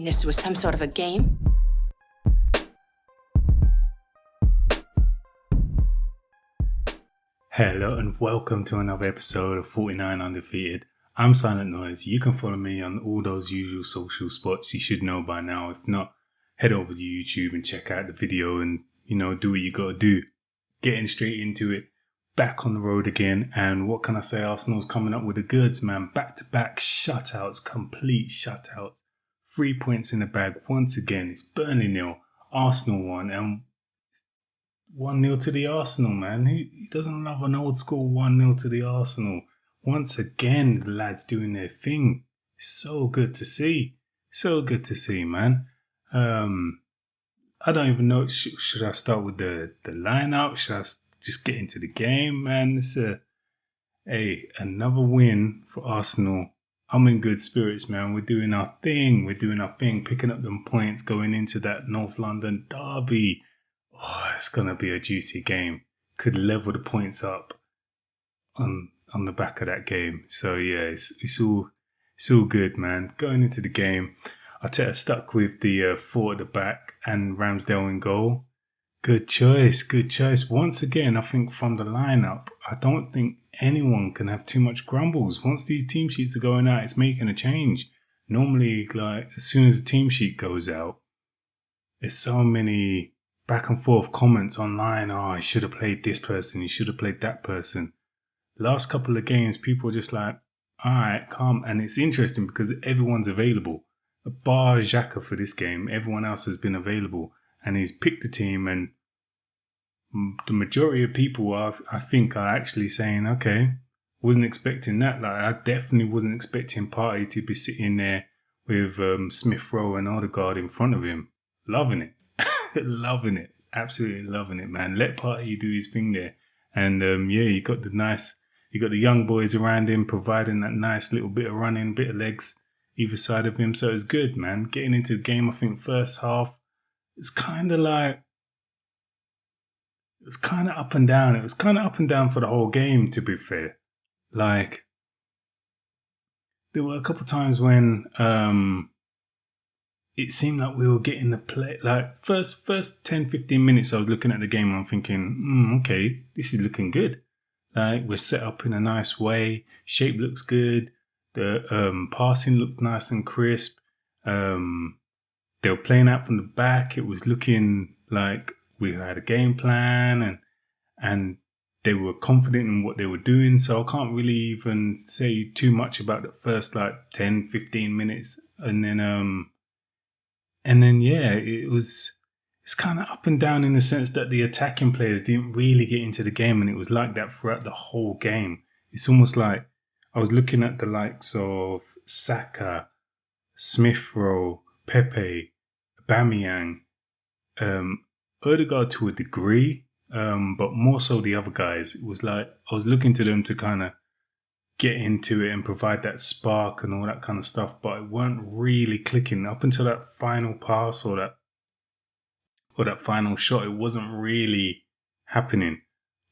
mean, this was some sort of a game? Hello and welcome to another episode of 49 Undefeated. I'm Silent Noise. You can follow me on all those usual social spots you should know by now. If not, head over to YouTube and check out the video and, do what you gotta do. Getting straight into it. Back on the road again. And what can I say? Arsenal's coming up with the goods, man. Back-to-back shutouts, complete shutouts. 3 points in the bag once again. It's Burnley 0, Arsenal 1, and 1-0 to the Arsenal, man. Who doesn't love an old school 1-0 to the Arsenal? Once again, the lads doing their thing. So good to see. So good to see, man. I don't even know. Should I start with the lineup? Should I just get into the game, man? It's another win for Arsenal. I'm in good spirits, man. We're doing our thing. Picking up them points, going into that North London derby. Oh, it's going to be a juicy game. Could level the points up on the back of that game. So, yeah, it's all good, man. Going into the game, Arteta stuck with the 4 at the back and Ramsdale in goal. Good choice. Once again, I think from the lineup, I don't think anyone can have too much grumbles. Once these team sheets are going out, it's making a change. Normally, as soon as the team sheet goes out, there's so many back and forth comments online. Oh, he should have played this person. He should have played that person. Last couple of games, people are just like, all right, calm. And it's interesting because everyone's available. Bar Xhaka for this game, everyone else has been available. And he's picked the team. And the majority of people, I think, are actually saying, okay, wasn't expecting that. I definitely wasn't expecting Partey to be sitting there with Smith Rowe and Odegaard in front of him. Loving it. Loving it. Absolutely loving it, man. Let Partey do his thing there. And you got the young boys around him providing that nice little bit of running, bit of legs either side of him. So it's good, man. Getting into the game, I think first half, it's kind of like, it was kind of up and down. It was kind of up and down for the whole game, to be fair. Like, there were a couple of times when it seemed like we were getting the play. Like, first 10, 15 minutes, I was looking at the game and I'm thinking, okay, this is looking good. Like, we're set up in a nice way. Shape looks good. The passing looked nice and crisp. They were playing out from the back. It was looking like we had a game plan and they were confident in what they were doing. So I can't really even say too much about the first 10, 15 minutes. And then it's kind of up and down in the sense that the attacking players didn't really get into the game. And it was like that throughout the whole game. It's almost like I was looking at the likes of Saka, Smith Rowe, Pepe, Aubameyang, Odegaard to a degree, but more so the other guys. It was like I was looking to them to kind of get into it and provide that spark and all that kind of stuff, but it weren't really clicking up until that final pass or that final shot. It wasn't really happening,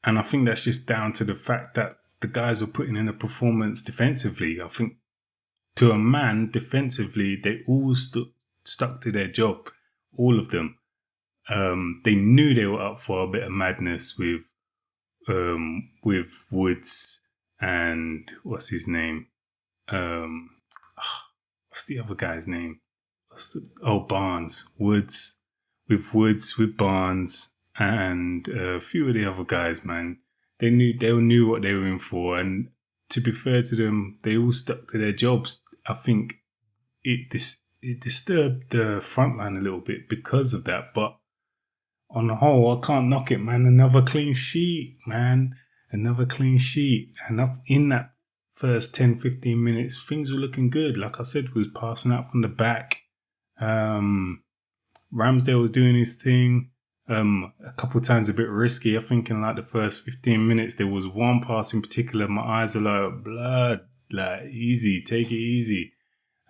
and I think that's just down to the fact that the guys were putting in a performance defensively. I think to a man, defensively, they all stuck to their job, all of them. They knew they were up for a bit of madness with Woods and what's his name? What's the other guy's name? Barnes. Woods, with Barnes and a few of the other guys, man. They knew what they were in for, and to be fair to them, they all stuck to their jobs. I think it disturbed the front line a little bit because of that, but on the whole, I can't knock it, man. Another clean sheet, man. Another clean sheet. And up in that first 10, 15 minutes, things were looking good. Like I said, we was passing out from the back. Ramsdale was doing his thing. A couple of times a bit risky. I think in the first 15 minutes, there was one pass in particular. My eyes were like, blood, easy, take it easy.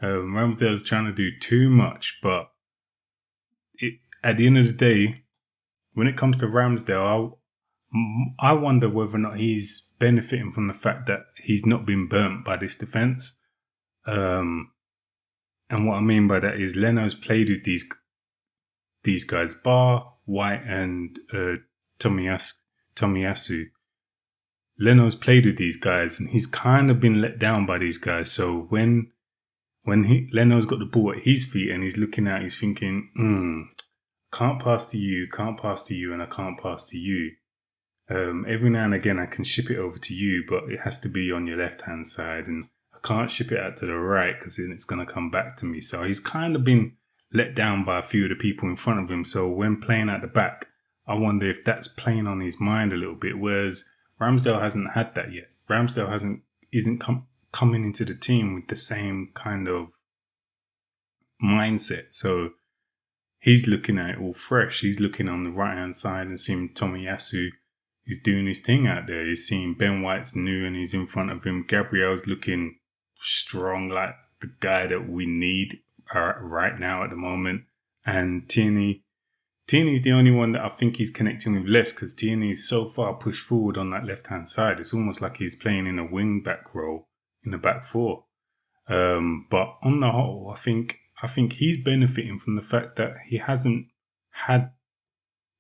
Ramsdale was trying to do too much, but at the end of the day, when it comes to Ramsdale, I wonder whether or not he's benefiting from the fact that he's not been burnt by this defence. And what I mean by that is Leno's played with these guys, bar White and Tomiyasu. Leno's played with these guys, and he's kind of been let down by these guys. So when Leno's got the ball at his feet and he's looking out, he's thinking, can't pass to you, and I can't pass to you. Every now and again I can ship it over to you, but it has to be on your left-hand side, and I can't ship it out to the right because then it's going to come back to me. So he's kind of been let down by a few of the people in front of him. So when playing at the back, I wonder if that's playing on his mind a little bit, whereas Ramsdale hasn't had that yet. Ramsdale isn't coming into the team with the same kind of mindset. So he's looking at it all fresh. He's looking on the right-hand side and seeing Tomiyasu. He's doing his thing out there. He's seeing Ben White's new and he's in front of him. Gabriel's looking strong, like the guy that we need right now at the moment. And Tierney's the only one that I think he's connecting with less, because Tierney's so far pushed forward on that left-hand side. It's almost like he's playing in a wing-back role in the back four. But on the whole, I think he's benefiting from the fact that he hasn't had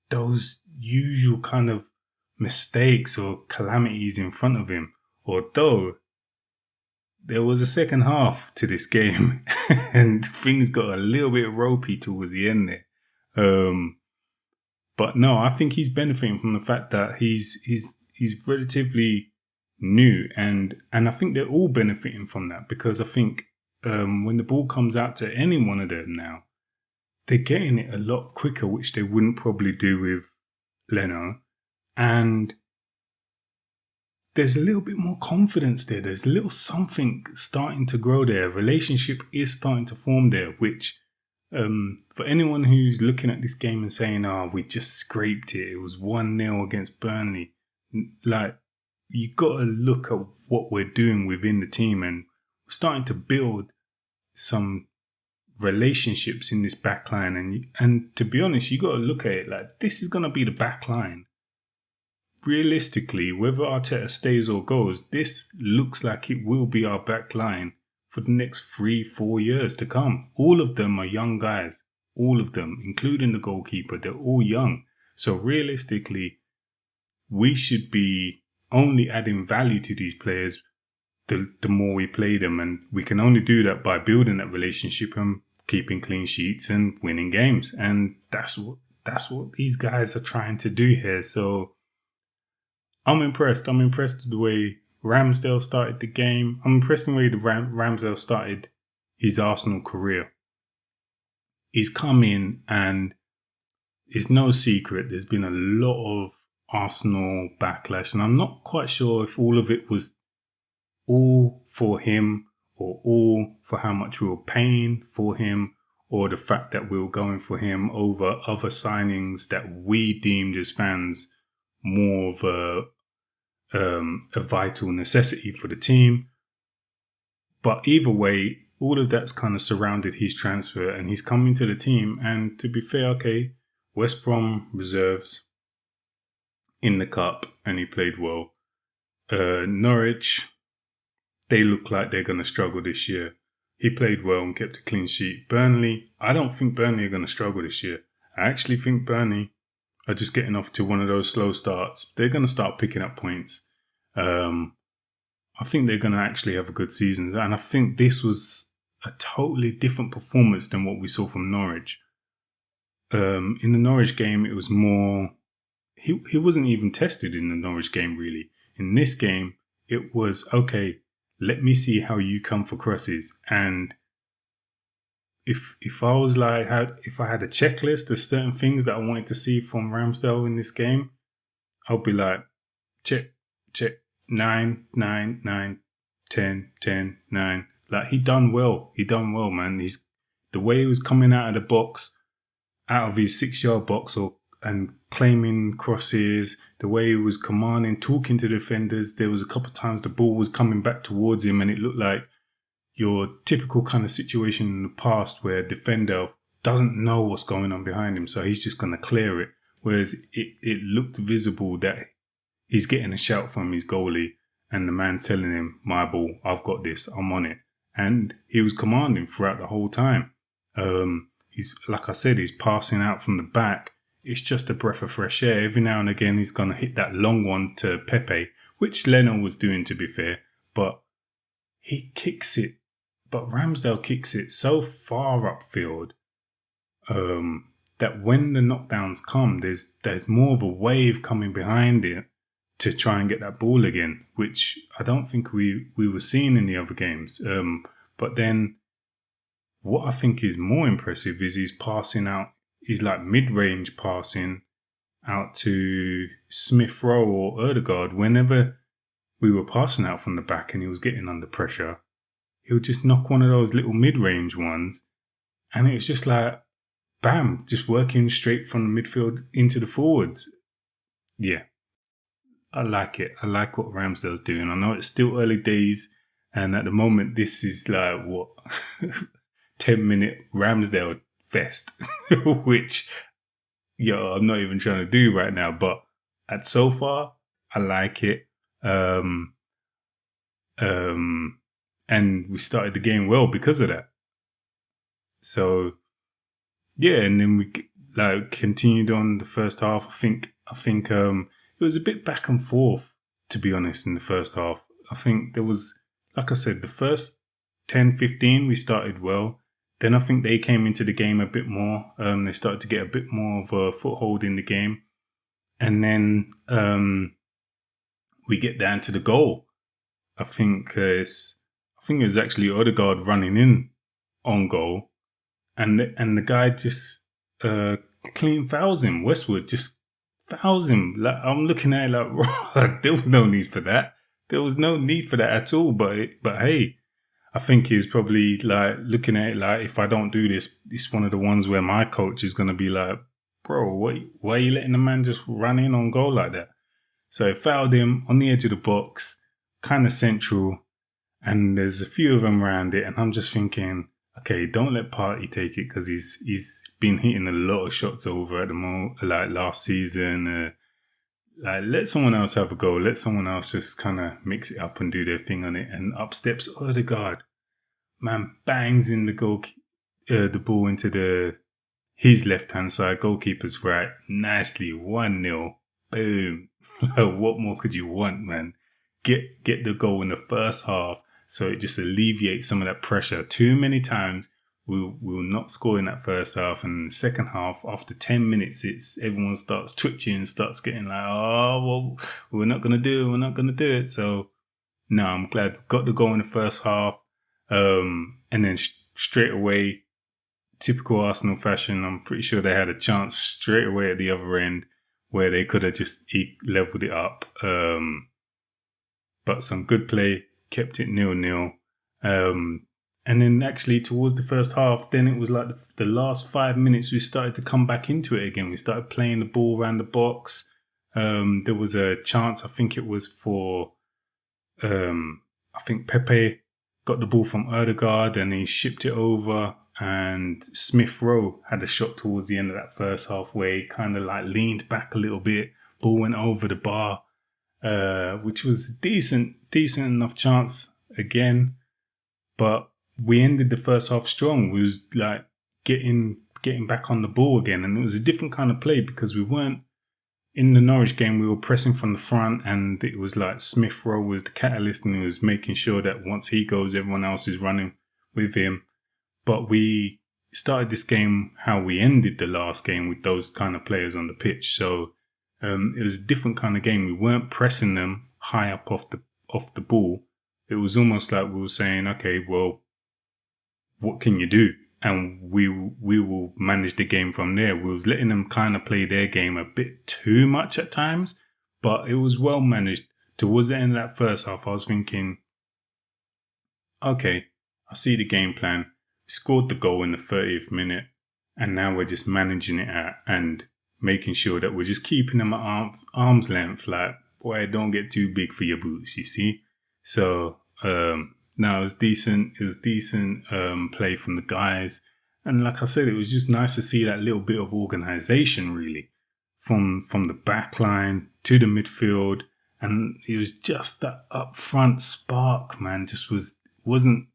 those usual kind of mistakes or calamities in front of him. Although there was a second half to this game and things got a little bit ropey towards the end there. But no, I think he's benefiting from the fact that he's relatively new, and I think they're all benefiting from that, because I think when the ball comes out to any one of them now, they're getting it a lot quicker, which they wouldn't probably do with Leno. And there's a little bit more confidence there. There's a little something starting to grow there. A relationship is starting to form there, which for anyone who's looking at this game and saying, we just scraped it, it was 1-0 against Burnley. Like, you got to look at what we're doing within the team, and we're starting to build some relationships in this back line. And to be honest, you got to look at it like this is going to be the back line. Realistically, whether Arteta stays or goes, this looks like it will be our back line for the next 3-4 years to come. All of them are young guys. All of them, including the goalkeeper, they're all young. So realistically, we should be only adding value to these players the more we play them. And we can only do that by building that relationship and keeping clean sheets and winning games. And that's what these guys are trying to do here. So I'm impressed. I'm impressed with the way Ramsdale started the game. I'm impressed with the way the Ramsdale started his Arsenal career. He's come in, and it's no secret there's been a lot of Arsenal backlash, and I'm not quite sure if all of it was all for him or all for how much we were paying for him, or the fact that we were going for him over other signings that we deemed as fans more of a vital necessity for the team. But either way, all of that's kind of surrounded his transfer, and he's come into the team. And to be fair, okay, West Brom reserves in the cup, and he played well. Norwich, they look like they're going to struggle this year. He played well and kept a clean sheet. Burnley, I don't think Burnley are going to struggle this year. I actually think Burnley are just getting off to one of those slow starts. They're going to start picking up points. I think they're going to actually have a good season. And I think this was a totally different performance than what we saw from Norwich. In the Norwich game, it was more... He wasn't even tested in the Norwich game, really. In this game, it was, okay, let me see how you come for crosses. And if I was like, if I had a checklist of certain things that I wanted to see from Ramsdale in this game, I'll be like, check, 9, 9, 9, 10, 10, 9. Like, he done well, man. The way he was coming out of the box, out of his 6-yard box, and claiming crosses, the way he was commanding, talking to defenders. There was a couple of times the ball was coming back towards him, and it looked like your typical kind of situation in the past where a defender doesn't know what's going on behind him, so he's just going to clear it. Whereas it looked visible that he's getting a shout from his goalie, and the man's telling him, my ball, I've got this, I'm on it. and he was commanding throughout the whole time. He's, like I said, he's passing out from the back. It's just a breath of fresh air. Every now and again, he's going to hit that long one to Pepe, which Leno was doing, to be fair. But he kicks it. But Ramsdale kicks it so far upfield that when the knockdowns come, there's more of a wave coming behind it to try and get that ball again, which I don't think we were seeing in the other games. But then what I think is more impressive is he's passing out. He's like mid-range passing out to Smith Rowe or Odegaard. Whenever we were passing out from the back and he was getting under pressure, he would just knock one of those little mid-range ones. And it was just like, bam, just working straight from the midfield into the forwards. Yeah, I like it. I like what Ramsdale's doing. I know it's still early days. And at the moment, this is like, 10-minute Ramsdale fest, which, I'm not even trying to do right now. But so far, I like it. And we started the game well because of that. So, yeah, and then we continued on the first half. I think it was a bit back and forth, to be honest, in the first half. I think there was, like I said, the first 10, 15, we started well. Then I think they came into the game a bit more. They started to get a bit more of a foothold in the game. And then we get down to the goal. I think it was actually Odegaard running in on goal. And the guy just clean fouls him. Westwood just fouls him. Like, I'm looking at it like, there was no need for that. There was no need for that at all. But hey, I think he's probably like looking at it like, if I don't do this, it's one of the ones where my coach is going to be like, bro, why are you letting the man just run in on goal like that? So I fouled him on the edge of the box, kind of central, and there's a few of them around it. And I'm just thinking, okay, don't let Partey take it, because he's been hitting a lot of shots over at the moment, like last season. Let someone else have a go. Let someone else just kind of mix it up and do their thing on it. And up steps Odegaard. Man bangs in the ball into his left-hand side, goalkeeper's right. Nicely, 1-0. Boom. What more could you want, man? Get the goal in the first half, so it just alleviates some of that pressure. Too many times we'll not score in that first half, and in the second half, after 10 minutes, everyone starts twitching, starts getting like, oh, well, we're not going to do it. So, no, I'm glad we got the goal in the first half. And then straight away, typical Arsenal fashion, I'm pretty sure they had a chance straight away at the other end where they could have just leveled it up. But some good play, kept it 0-0. And then actually towards the first half, then it was like the last 5 minutes, we started to come back into it again. We started playing the ball around the box. There was a chance, I think it was for, I think Pepe got the ball from Odegaard and he shipped it over, and Smith Rowe had a shot towards the end of that first half where he kind of like leaned back a little bit. Ball went over the bar, which was decent enough chance again. But we ended the first half strong. We was like getting back on the ball again. And it was a different kind of play because we weren't, in the Norwich game, we were pressing from the front, and it was like Smith Rowe was the catalyst, and he was making sure that once he goes, everyone else is running with him. But we started this game how we ended the last game, with those kind of players on the pitch. So it was a different kind of game. We weren't pressing them high up off the ball. It was almost like we were saying, okay, well, what can you do? And we will manage the game from there. We was letting them kind of play their game a bit too much at times, but it was well managed. Towards the end of that first half, I was thinking, okay, I see the game plan. We scored the goal in the 30th minute, and now we're just managing it out and making sure that we're just keeping them at arm's length. Like, boy, don't get too big for your boots, you see? So, no, it was decent. It was decent play from the guys. And like I said, it was just nice to see that little bit of organisation, really, from the back line to the midfield. And it was just that up front spark, man, just wasn't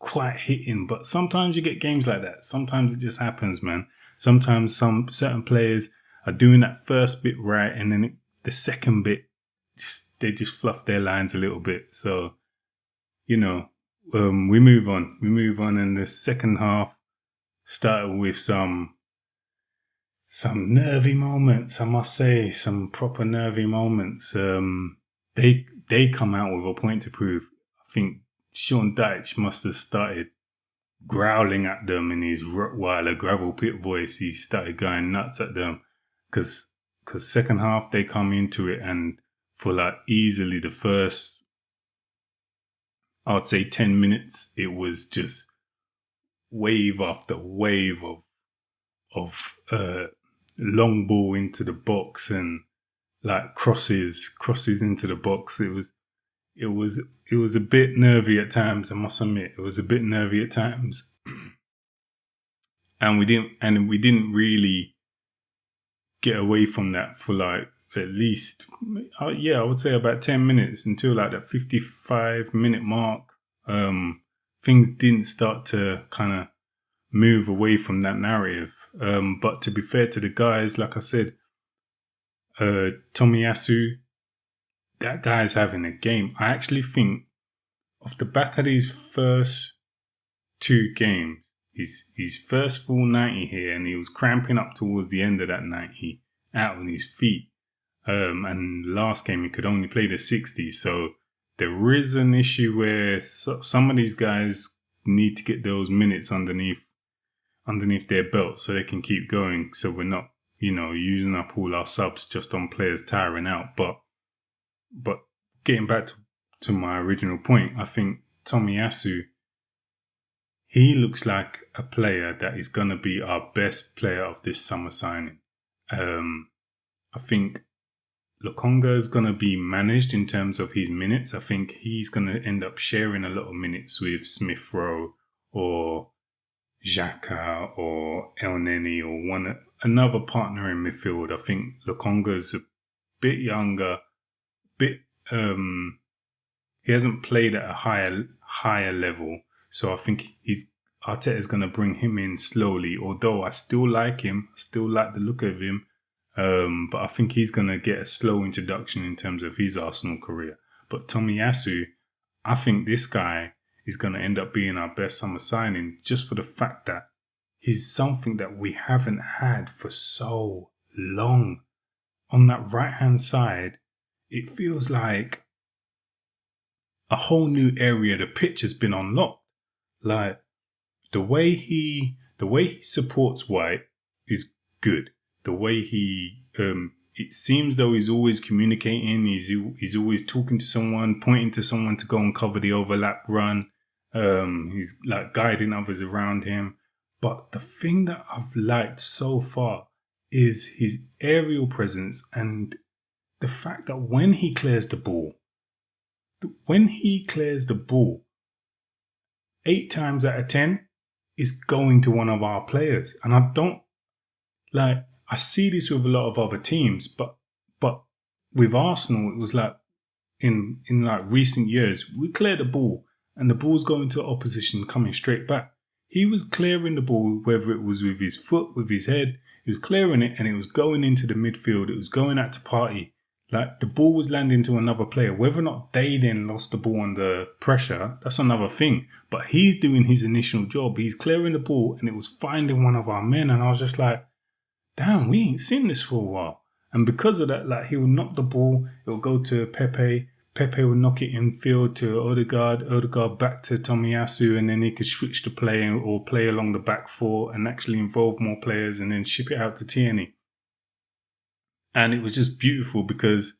quite hitting. But sometimes you get games like that. Sometimes it just happens, man. Sometimes some certain players are doing that first bit right, and then the second bit, they just fluff their lines a little bit. So, we move on. We move on, and the second half started with some nervy moments, I must say, some proper nervy moments. They come out with a point to prove. I think Sean Dyche must have started growling at them in his Rottweiler gravel pit voice. He started going nuts at them because second half they come into it, and for like easily the first, I'd say 10 minutes, it was just wave after wave of long ball into the box and like crosses into the box. It was a bit nervy at times, I must admit. It was a bit nervy at times. and we didn't really get away from that for like at least, I would say about 10 minutes until like that 55-minute mark. Things didn't start to kind of move away from that narrative. But to be fair to the guys, like I said, Tomiyasu, that guy's having a game. I actually think off the back of these first 2 games, his first full 90 here, and he was cramping up towards the end of that 90 out on his feet. And last game he could only play the 60. So there is an issue where some of these guys need to get those minutes underneath their belt so they can keep going. So we're not, using up all our subs just on players tiring out. But getting back to my original point, I think Tomiyasu, he looks like a player that is going to be our best player of this summer signing. I think Lokonga is going to be managed in terms of his minutes. I think he's going to end up sharing a lot of minutes with Smith Rowe or Xhaka or El Neni or another partner in midfield. I think Lokonga's a bit younger, he hasn't played at a higher level, so I think Arteta's going to bring him in slowly. Although I still like him, I still like the look of him, but I think he's going to get a slow introduction in terms of his Arsenal career. But Tomiyasu, I think this guy is going to end up being our best summer signing, just for the fact that he's something that we haven't had for so long. On that right-hand side, it feels like a whole new area of the pitch has been unlocked. Like, the way he supports White is good. The way it seems though he's always communicating. He's always talking to someone, pointing to someone to go and cover the overlap run. He's like guiding others around him. But the thing that I've liked so far is his aerial presence and the fact that when he clears the ball, 8 times out of 10 is going to one of our players. And I see this with a lot of other teams, but with Arsenal, it was like in like recent years, we clear the ball and the ball's going to opposition coming straight back. He was clearing the ball, whether it was with his foot, with his head, he was clearing it and it was going into the midfield. It was going out to Party. Like, the ball was landing to another player. Whether or not they then lost the ball under pressure, that's another thing. But he's doing his initial job. He's clearing the ball and it was finding one of our men. And I was just like, damn, we ain't seen this for a while. And because of that, like, he would knock the ball, it would go to Pepe. Pepe would knock it infield to Odegaard back to Tomiyasu, and then he could switch the play or play along the back four and actually involve more players and then ship it out to Tierney. And it was just beautiful because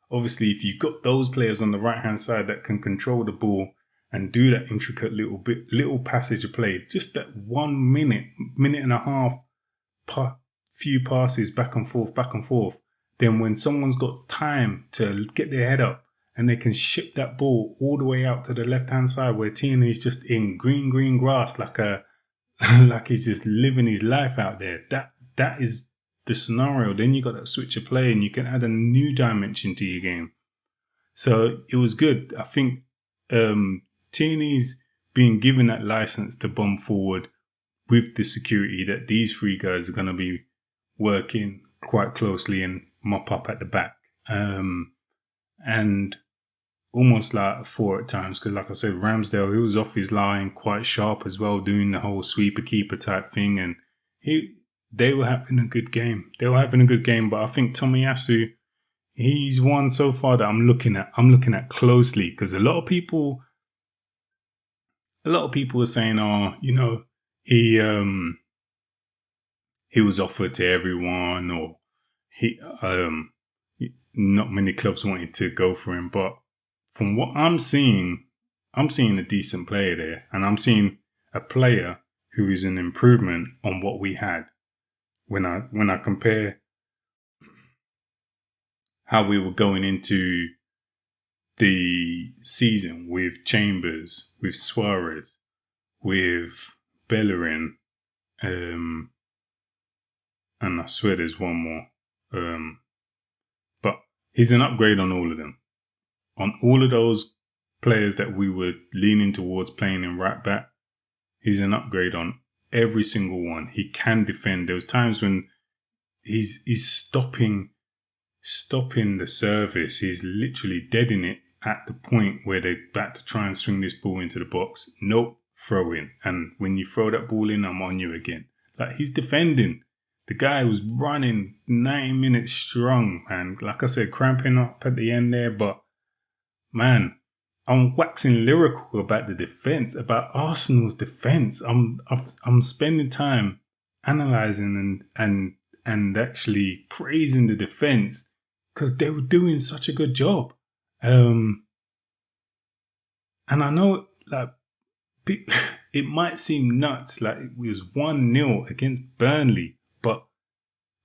obviously if you've got those players on the right-hand side that can control the ball and do that intricate little passage of play, just that 1 minute and a half, few passes back and forth, then when someone's got time to get their head up and they can ship that ball all the way out to the left-hand side where Tierney's just in green grass like he's just living his life out there. That is the scenario. Then you got that switch of play and you can add a new dimension to your game. So it was good. I think Tierney's being given that license to bomb forward with the security that these three guys are going to be working quite closely and mop up at the back. And almost like 4 at times, because like I said, Ramsdale, he was off his line quite sharp as well, doing the whole sweeper keeper type thing, and they were having a good game. But I think Tomiyasu, he's one so far that I'm looking at closely, because a lot of people are saying, oh, he was offered to everyone, or not many clubs wanted to go for him. But from what I'm seeing a decent player there, and I'm seeing a player who is an improvement on what we had. When I compare how we were going into the season with Chambers, with Suarez, with Bellerin, and I swear there's one more. But he's an upgrade on all of them. On all of those players that we were leaning towards playing in right back, he's an upgrade on every single one. He can defend. There was times when he's stopping the service. He's literally deading it at the point where they're about to try and swing this ball into the box. Nope, throw in. And when you throw that ball in, I'm on you again. Like, he's defending. The guy was running 90 minutes strong, and like I said, cramping up at the end there. But man, I'm waxing lyrical about the defense, about Arsenal's defense. I'm spending time analyzing and actually praising the defense, because they were doing such a good job. And I know, like, it might seem nuts, like it was 1-0 against Burnley, but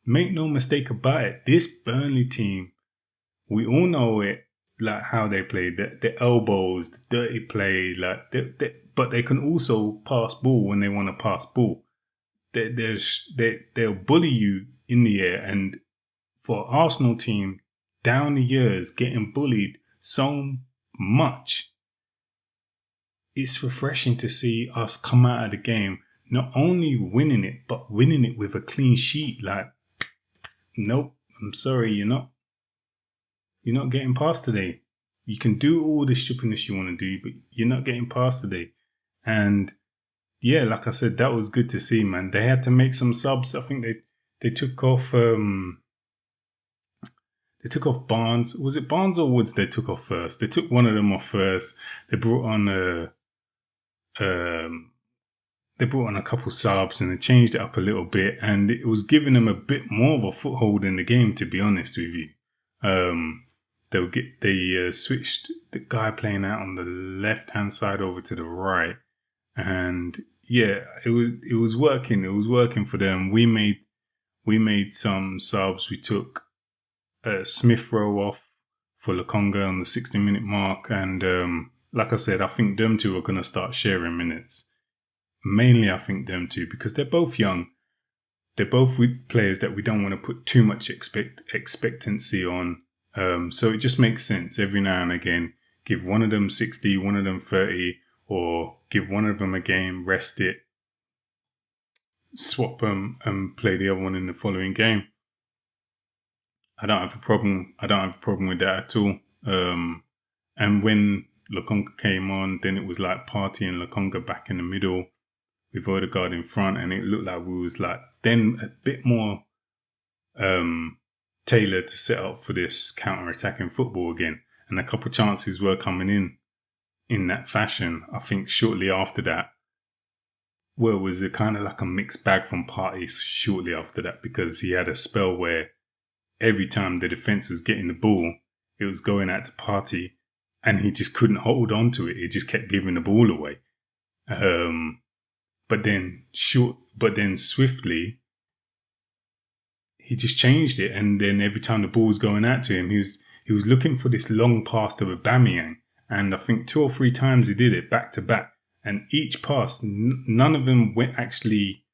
make no mistake about it, this Burnley team, we all know it, like how they play, the elbows, the dirty play, like but they can also pass ball when they want to pass ball. They'll bully you in the air, and for Arsenal team down the years getting bullied so much, it's refreshing to see us come out of the game not only winning it, but winning it with a clean sheet. Like, nope, I'm sorry, you're not getting past today. You can do all the stupidness you want to do, but you're not getting past today. And yeah, like I said, that was good to see, man. They had to make some subs. I think they took off Barnes. Was it Barnes or Woods they took off first? They took one of them off first. They brought on a couple subs, and they changed it up a little bit, and it was giving them a bit more of a foothold in the game, to be honest with you. They switched the guy playing out on the left-hand side over to the right, and yeah, it was working. It was working for them. We made some subs. We took Smith Rowe off for Lokonga on the 60-minute mark, and like I said, I think them two are going to start sharing minutes. Mainly, I think them two, because they're both young. They're both players that we don't want to put too much expectancy on. So it just makes sense every now and again. Give one of them 60, one of them 30, or give one of them a game, rest it, swap them, and play the other one in the following game. I don't have a problem with that at all. And when Lokonga came on, then it was like Partey and Lokonga back in the middle with Odegaard in front, and it looked like we was like then a bit more tailored to set up for this counter-attacking football again. And a couple of chances were coming in that fashion. I think shortly after that, well, was it kind of like a mixed bag from Partey shortly after that, because he had a spell where every time the defence was getting the ball, it was going out to Partey, and he just couldn't hold on to it. He just kept giving the ball away. But then swiftly, he just changed it, and then every time the ball was going out to him, he was looking for this long pass to Aubameyang, and I think 2 or 3 times he did it back to back, and each pass, none of them actually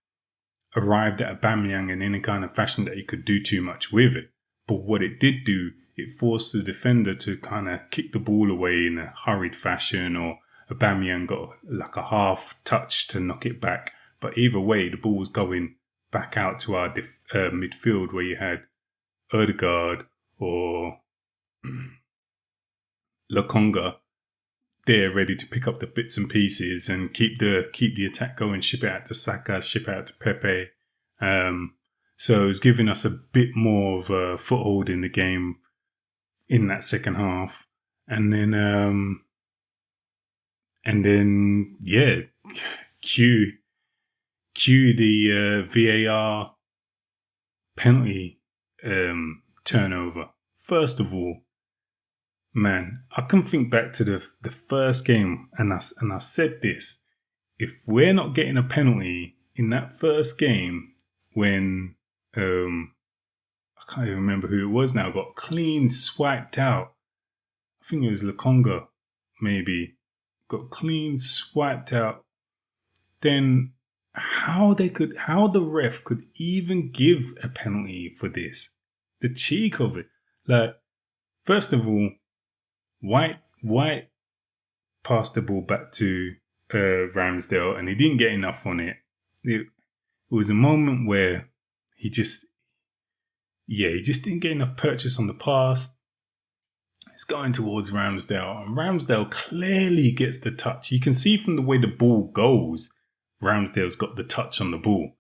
arrived at Aubameyang in any kind of fashion that he could do too much with it. But what it did do, it forced the defender to kind of kick the ball away in a hurried fashion, or Aubameyang got like a half touch to knock it back. But either way, the ball was going back out to our midfield where you had Odegaard or Lokonga there ready to pick up the bits and pieces and keep the attack going, ship it out to Saka, ship it out to Pepe. So it was giving us a bit more of a foothold in the game in that second half. And then yeah, cue the VAR penalty turnover. First of all, man, I can think back to the first game, and I said this: if we're not getting a penalty in that first game, when I can't even remember who it was now, got clean swiped out. I think it was Lokonga, maybe got clean swiped out. Then how the ref could even give a penalty for this? The cheek of it. Like, first of all, White passed the ball back to Ramsdale, and he didn't get enough on it. It was a moment where he just didn't get enough purchase on the pass. It's going towards Ramsdale, and Ramsdale clearly gets the touch. You can see from the way the ball goes, Ramsdale's got the touch on the ball.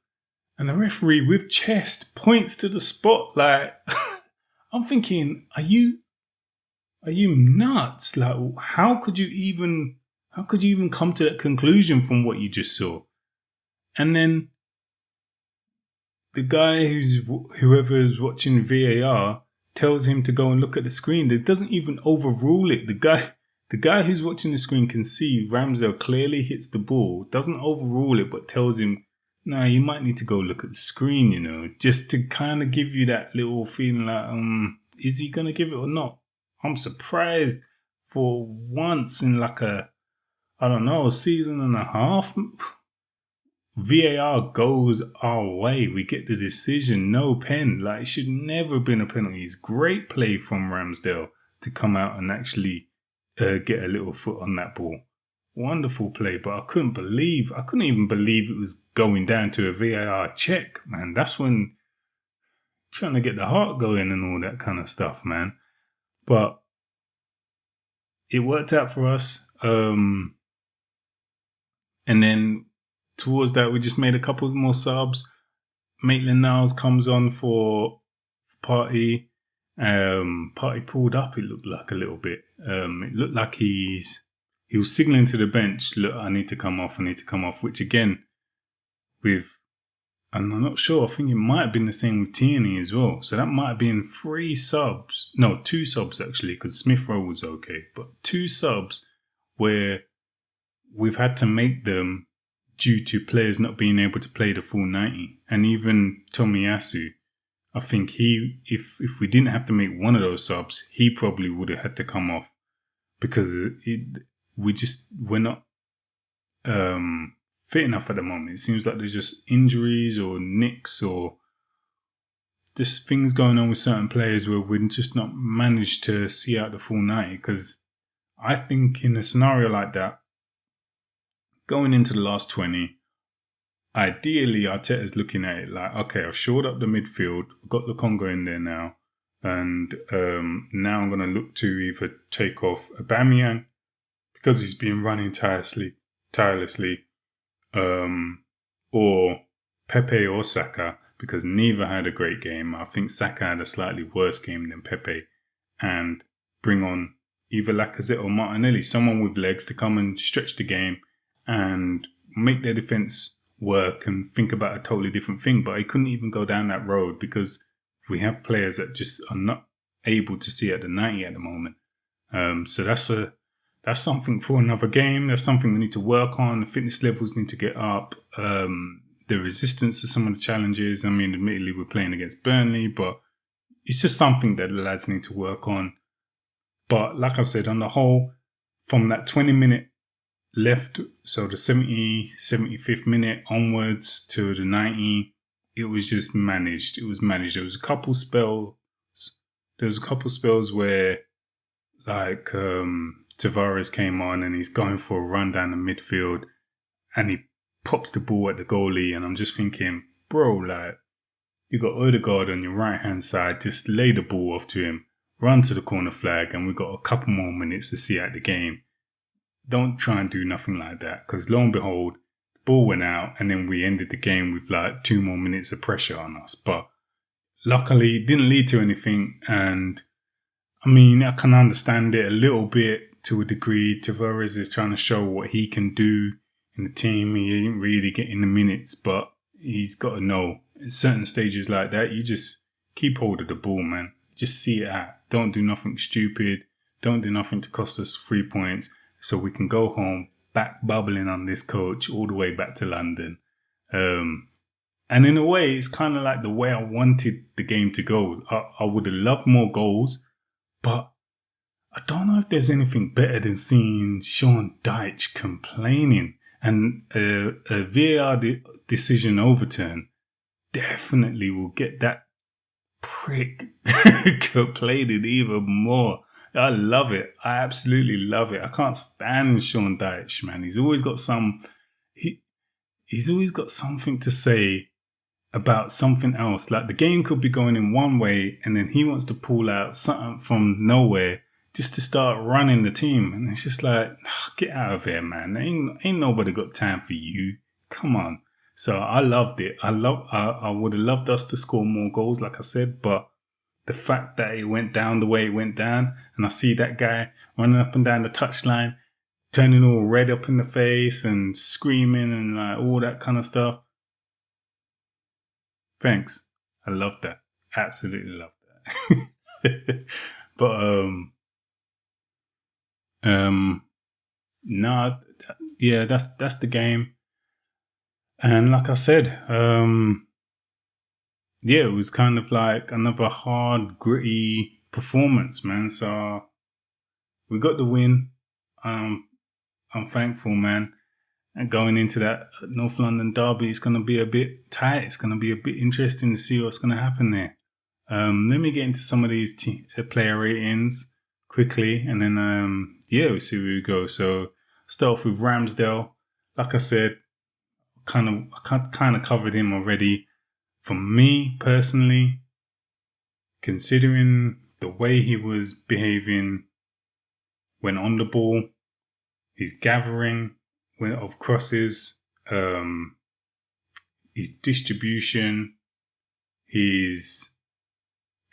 And the referee with chest points to the spot like, I'm thinking, are you nuts? Like, how could you even come to that conclusion from what you just saw? And then the guy whoever is watching VAR tells him to go and look at the screen. It doesn't even overrule it. The guy who's watching the screen can see Ramsdale clearly hits the ball, doesn't overrule it, but tells him, nah, you might need to go look at the screen, just to kind of give you that little feeling like, is he going to give it or not? I'm surprised for once in like a season and a half. VAR goes our way. We get the decision, no pen. Like, it should never have been a penalty. It's great play from Ramsdale to come out and actually get a little foot on that ball. Wonderful play, but I couldn't even believe it was going down to a VAR check, man. That's when trying to get the heart going and all that kind of stuff, man. But it worked out for us. And then towards that, we just made a couple more subs. Maitland-Niles comes on for Partey. Partey pulled up, it looked like a little bit. It looked like he was signalling to the bench, look, I need to come off, which again, and I'm not sure, I think it might have been the same with Tierney as well. So that might have been 2 subs actually, because Smith Rowe was okay, but 2 subs where we've had to make them due to players not being able to play the full 90. And even Tomiyasu, I think if we didn't have to make one of those subs, he probably would have had to come off, because we're not fit enough at the moment. It seems like there's just injuries or nicks or just things going on with certain players where we've just not managed to see out the full 90. Because I think in a scenario like that, going into the last 20, ideally Arteta's looking at it like, okay, I've shored up the midfield, I've got Lokonga in there now, and now I'm going to look to either take off Aubameyang because he's been running tirelessly, or Pepe or Saka, because neither had a great game. I think Saka had a slightly worse game than Pepe, and bring on either Lacazette or Martinelli, someone with legs to come and stretch the game and make their defence work and think about a totally different thing. But I couldn't even go down that road because we have players that just are not able to see at the 90 at the moment. So that's something for another game. That's something we need to work on. The fitness levels need to get up. The resistance to some of the challenges. I mean, admittedly, we're playing against Burnley, but it's just something that the lads need to work on. But like I said, on the whole, from that 20-minute left, so the 75th minute onwards to the 90, it was just managed. It was managed. There was a couple spells where, like, Tavares came on and he's going for a run down the midfield and he pops the ball at the goalie, and I'm just thinking, bro, like, you got Odegaard on your right-hand side, just lay the ball off to him, run to the corner flag, and we've got a couple more minutes to see out the game. Don't try and do nothing like that, because lo and behold, the ball went out, and then we ended the game with like 2 more minutes of pressure on us. But luckily, it didn't lead to anything, and I mean, I can understand it a little bit to a degree. Tavares is trying to show what he can do in the team. He ain't really getting the minutes, but he's got to know at certain stages like that, you just keep hold of the ball, man. Just see it out. Don't do nothing stupid. Don't do nothing to cost us 3 points so we can go home back bubbling on this coach all the way back to London. And in a way, it's kind of like the way I wanted the game to go. I would have loved more goals, but I don't know if there's anything better than seeing Sean Dyche complaining. And a VAR decision overturn definitely will get that prick complaining even more. I love it. I absolutely love it. I can't stand Sean Dyche, man. He's always got he's always got something to say about something else. Like the game could be going in one way and then he wants to pull out something from nowhere just to start running the team. And it's just like, get out of here, man. Ain't nobody got time for you. Come on. So I loved it. I would have loved us to score more goals, like I said, but the fact that it went down the way it went down, and I see that guy running up and down the touchline, turning all red up in the face and screaming and like all that kind of stuff. Thanks. I love that. Absolutely love that. But yeah, that's the game. And like I said, yeah, it was kind of like another hard, gritty performance, man. So we got the win. I'm thankful, man. And going into that North London derby, it's going to be a bit tight. It's going to be a bit interesting to see what's going to happen there. Let me get into some of these player ratings quickly, and then yeah, we'll see where we go. So start off with Ramsdale. Like I said, kind of covered him already. For me personally, considering the way he was behaving when on the ball, his gathering of crosses, his distribution, his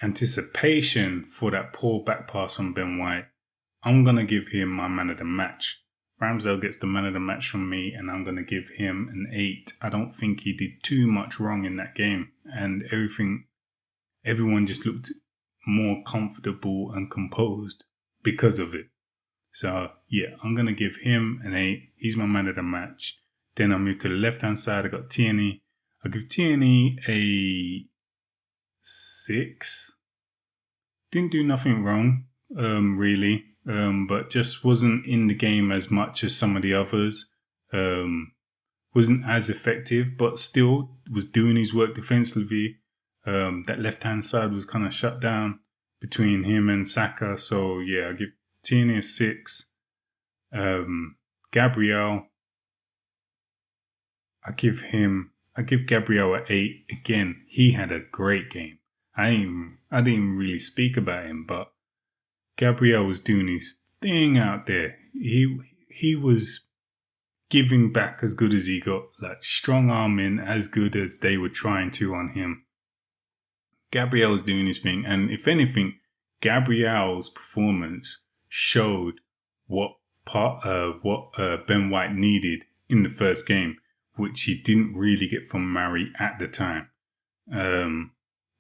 anticipation for that poor back pass from Ben White, I'm going to give him my man of the match. Ramsdale gets the man of the match from me, and I'm going to give him an 8. I don't think he did too much wrong in that game, and everyone just looked more comfortable and composed because of it. So yeah, I'm going to give him an 8. He's my man of the match. Then I move to the left-hand side. I got Tierney. I'll give Tierney a 6. Didn't do nothing wrong, really. But just wasn't in the game as much as some of the others. Wasn't as effective, but still was doing his work defensively. That left-hand side was kind of shut down between him and Saka. So yeah, I give Tierney a 6. Gabriel, I give Gabriel an 8. Again, he had a great game. I didn't really speak about him, but Gabriel was doing his thing out there. He was giving back as good as he got, like strong arming as good as they were trying to on him. Gabriel was doing his thing, and if anything, Gabriel's performance showed what Ben White needed in the first game, which he didn't really get from Murray at the time.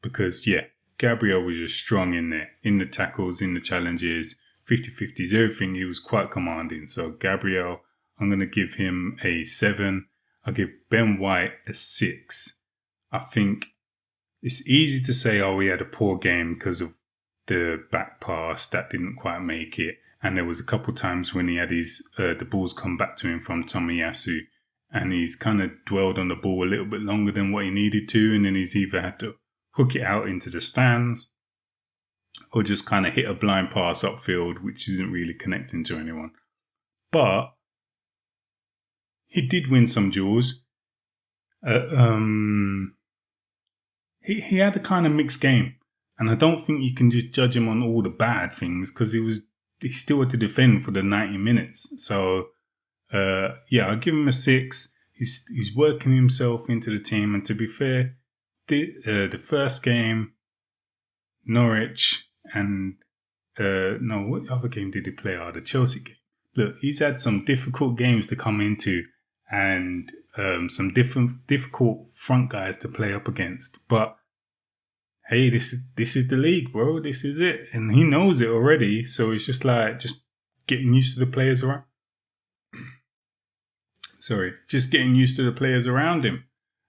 Because yeah, Gabriel was just strong in there, in the tackles, in the challenges, 50-50s, everything. He was quite commanding. So Gabriel, I'm going to give him a 7. I'll give Ben White a 6. I think it's easy to say, oh, he had a poor game because of the back pass that didn't quite make it. And there was a couple times when he had the balls come back to him from Tomiyasu, and he's kind of dwelled on the ball a little bit longer than what he needed to. And then he's either had to hook it out into the stands, or just kind of hit a blind pass upfield, which isn't really connecting to anyone. But he did win some duels. He had a kind of mixed game, and I don't think you can just judge him on all the bad things because he still had to defend for the 90 minutes. So I'll give him a 6. He's working himself into the team, and to be fair, the first game, Norwich and what other game did he play? The Chelsea game. Look, he's had some difficult games to come into, and some difficult front guys to play up against. But hey, this is the league, bro. This is it, and he knows it already. So it's just getting used to the players around. Just getting used to the players around him.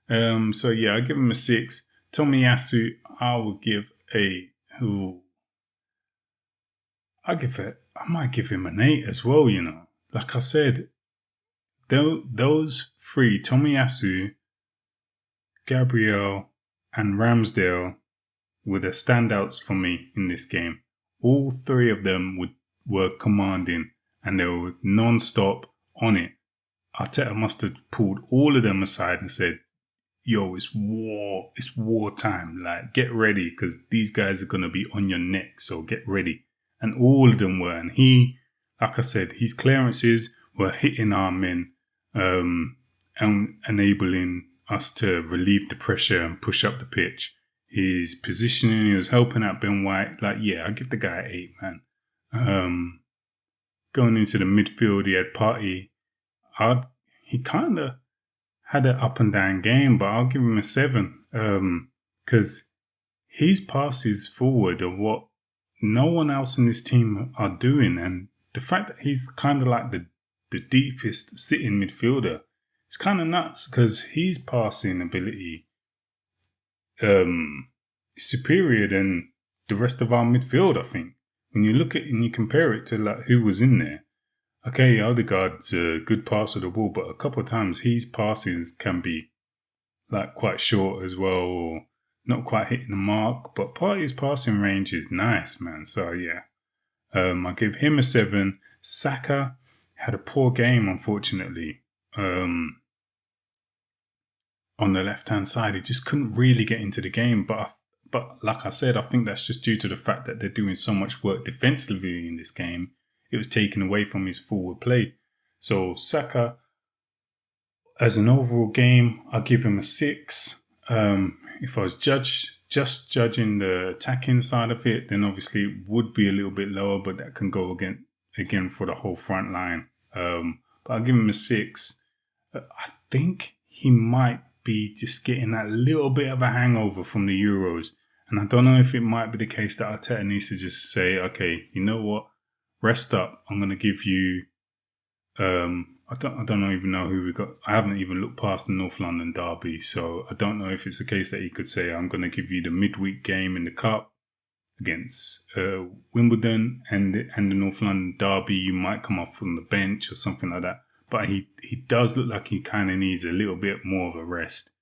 I give him a 6. Tomiyasu, I will give I might give him an 8 as well. Like I said, those 3, Tomiyasu, Gabriel, and Ramsdale, were the standouts for me in this game. All 3 of them were commanding, and they were non-stop on it. Arteta must have pulled all of them aside and said, yo, it's war time. Like, get ready, because these guys are going to be on your neck, so get ready. And all of them were. And he, like I said, his clearances were hitting our men, and enabling us to relieve the pressure and push up the pitch. His positioning, he was helping out Ben White. I give the guy an 8, man. Going into the midfield, he had Partey. He kind of had an up and down game, but I'll give him a 7. Because his passes forward are what no one else in this team are doing. And the fact that he's kind of like the deepest sitting midfielder, it's kind of nuts, because his passing ability is superior than the rest of our midfield, I think. When you look at it and you compare it to who was in there, okay, Odegaard's a good passer of the ball, but a couple of times his passes can be quite short as well, or not quite hitting the mark. But Partey's passing range is nice, man. So I give him a 7. Saka had a poor game, unfortunately. On the left-hand side, he just couldn't really get into the game. But like I said, I think that's just due to the fact that they're doing so much work defensively in this game. It was taken away from his forward play. So Saka, as an overall game, I'll give him a 6. If I was just judging the attacking side of it, then obviously it would be a little bit lower, but that can go again for the whole front line. But I'll give him a 6. I think he might be just getting that little bit of a hangover from the Euros. And I don't know if it might be the case that Arteta needs to just say, okay, you know what? Rest up. I'm going to give you, I don't even know who we got. I haven't even looked past the North London derby. So I don't know if it's the case that he could say, I'm going to give you the midweek game in the cup against Wimbledon and the North London derby. You might come off from the bench or something like that. But he does look like he kind of needs a little bit more of a rest.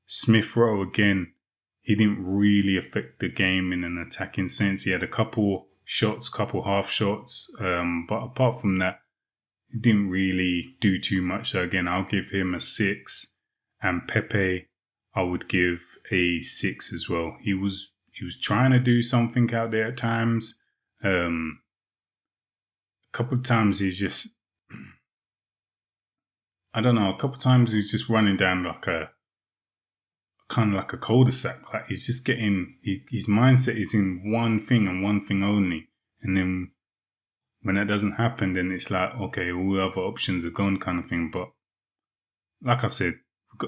Smith Rowe, again, he didn't really affect the game in an attacking sense. He had a couple half shots. But apart from that, he didn't really do too much. So again, I'll give him a 6. And Pepe, I would give a 6 as well. He was trying to do something out there at times. A couple of times he's just, I don't know, a couple of times he's just running down like a cul-de-sac. Like he's just getting, his mindset is in one thing and one thing only. And then when that doesn't happen, then it's like, okay, all other options are gone kind of thing. But like I said,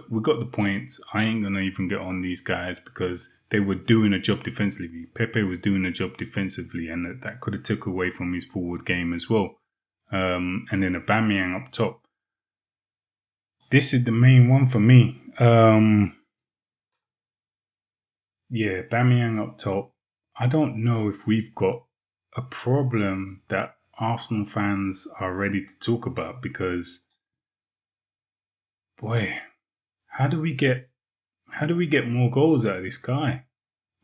we got the points. I ain't going to even get on these guys because they were doing a job defensively. Pepe was doing a job defensively, and that could have took away from his forward game as well. And then Aubameyang up top. This is the main one for me. Aubameyang up top. I don't know if we've got a problem that Arsenal fans are ready to talk about, because, boy, how do we get more goals out of this guy?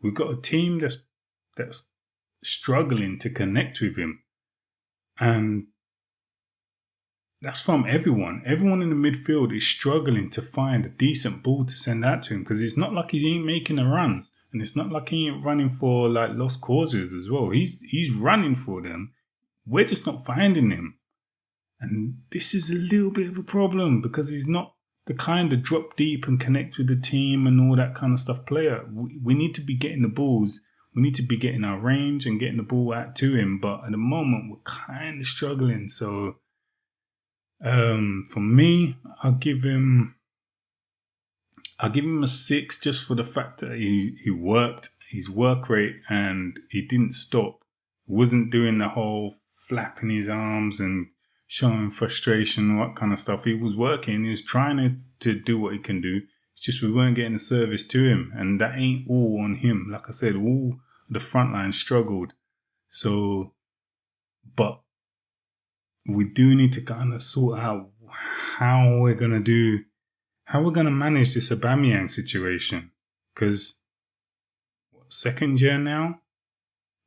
We've got a team that's struggling to connect with him. And that's from everyone. Everyone in the midfield is struggling to find a decent ball to send out to him, because it's not like he ain't making the runs. And it's not like he ain't running for like lost causes as well. He's running for them. We're just not finding him. And this is a little bit of a problem, because he's not the kind of drop deep and connect with the team and all that kind of stuff player. We need to be getting the balls. We need to be getting our range and getting the ball out to him. But at the moment, we're kind of struggling. So for me, I'll give him a 6, just for the fact that he worked his work rate and he didn't stop. He wasn't doing the whole flapping his arms and showing frustration, all that kind of stuff. He was working. He was trying to do what he can do. It's just we weren't getting the service to him, and that ain't all on him. Like I said, all the front line struggled. So, but we do need to kind of sort out how we're gonna manage this Aubameyang situation, because second year now,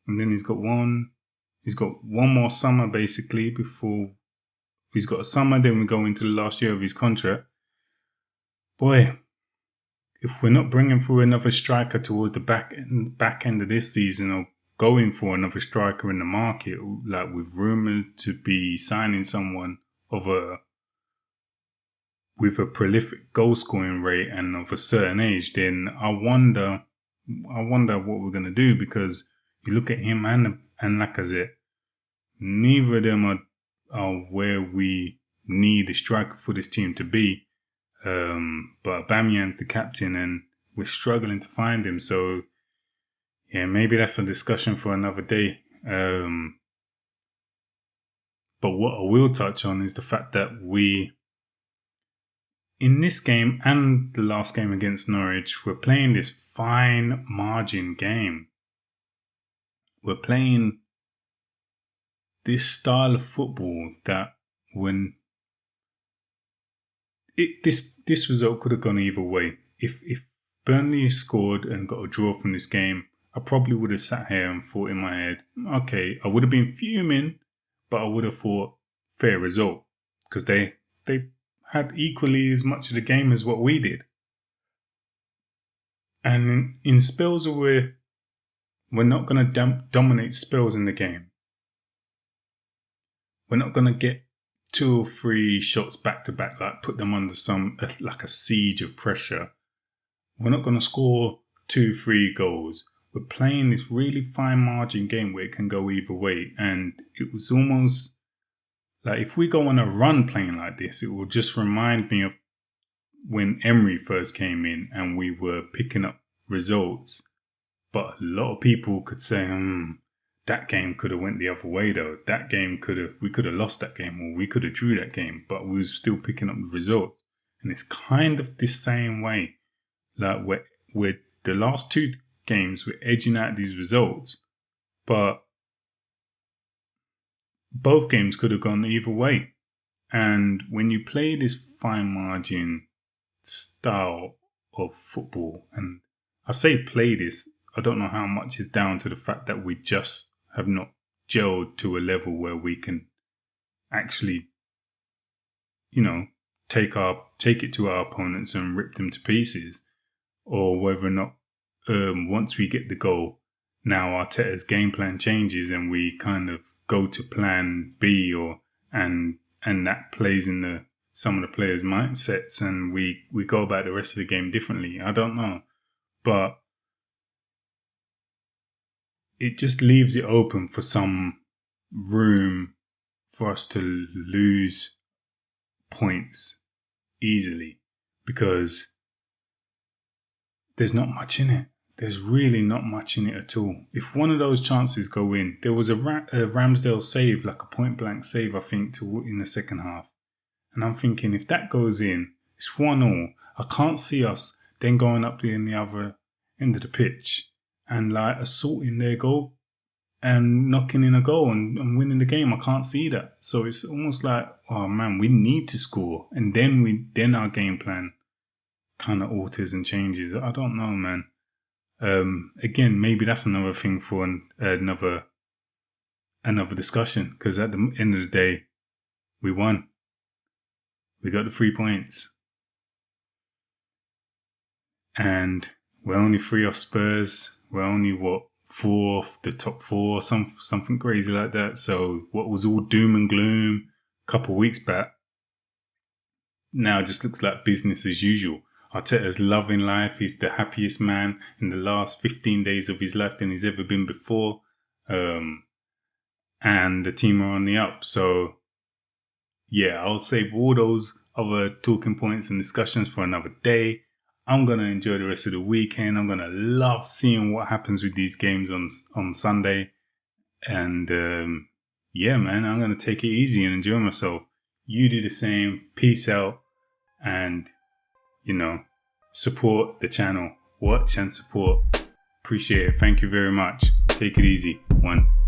and then he's got one more summer basically before he's got a summer. Then we go into the last year of his contract. Boy, if we're not bringing through another striker towards the back end of this season, or going for another striker in the market, like with rumours to be signing someone with a prolific goal scoring rate and of a certain age, then I wonder what we're gonna do, because you look at him and Lacazette, neither of them are where we need a striker for this team to be. But Aubameyang's the captain, and we're struggling to find him. So yeah, maybe that's a discussion for another day. But what I will touch on is the fact that we, in this game and the last game against Norwich, we're playing this fine margin game. We're playing this style of football that when this result could have gone either way. If Burnley scored and got a draw from this game, I probably would have sat here and thought in my head, okay, I would have been fuming, but I would have thought fair result, because they had equally as much of the game as what we did. And in spells where we're not going to dominate spells in the game, we're not going to get 2 or 3 shots back to back, like put them under like a siege of pressure. We're not going to score 2-3 goals. We're playing this really fine margin game where it can go either way. And it was almost like, if we go on a run playing like this, it will just remind me of when Emery first came in and we were picking up results. But a lot of people could say, that game could have went the other way though. We could have lost that game, or we could have drew that game, but we was still picking up the results. And it's kind of the same way. Like we're the last 2 games, we're edging out these results, but both games could have gone either way. And when you play this fine margin style of football, and I say play this, I don't know how much is down to the fact that we just have not gelled to a level where we can actually, take it to our opponents and rip them to pieces, or whether or not once we get the goal, now Arteta's game plan changes and we kind of go to plan B, and that plays in some of the players' mindsets, and we go about the rest of the game differently. I don't know, but it just leaves it open for some room for us to lose points easily, because there's not much in it. There's really not much in it at all. If one of those chances go in, there was a Ramsdale save, like a point blank save, I think, in the second half. And I'm thinking, if that goes in, it's 1-1. I can't see us then going up in the other end of the pitch and like assaulting their goal and knocking in a goal and winning the game. I can't see that. So it's almost like, oh man, we need to score. And then our game plan kind of alters and changes. I don't know, man. Again, maybe that's another thing for another discussion, because at the end of the day, we won. We got the 3 points. And we're only 3 off Spurs. We're only, fourth, the top 4, something crazy like that. So what was all doom and gloom a couple of weeks back, now just looks like business as usual. Arteta's loving life. He's the happiest man in the last 15 days of his life than he's ever been before. And the team are on the up. So, yeah, I'll save all those other talking points and discussions for another day. I'm going to enjoy the rest of the weekend. I'm going to love seeing what happens with these games on Sunday. And, yeah, man, I'm going to take it easy and enjoy myself. You do the same. Peace out. And, support the channel. Watch and support. Appreciate it. Thank you very much. Take it easy. 1.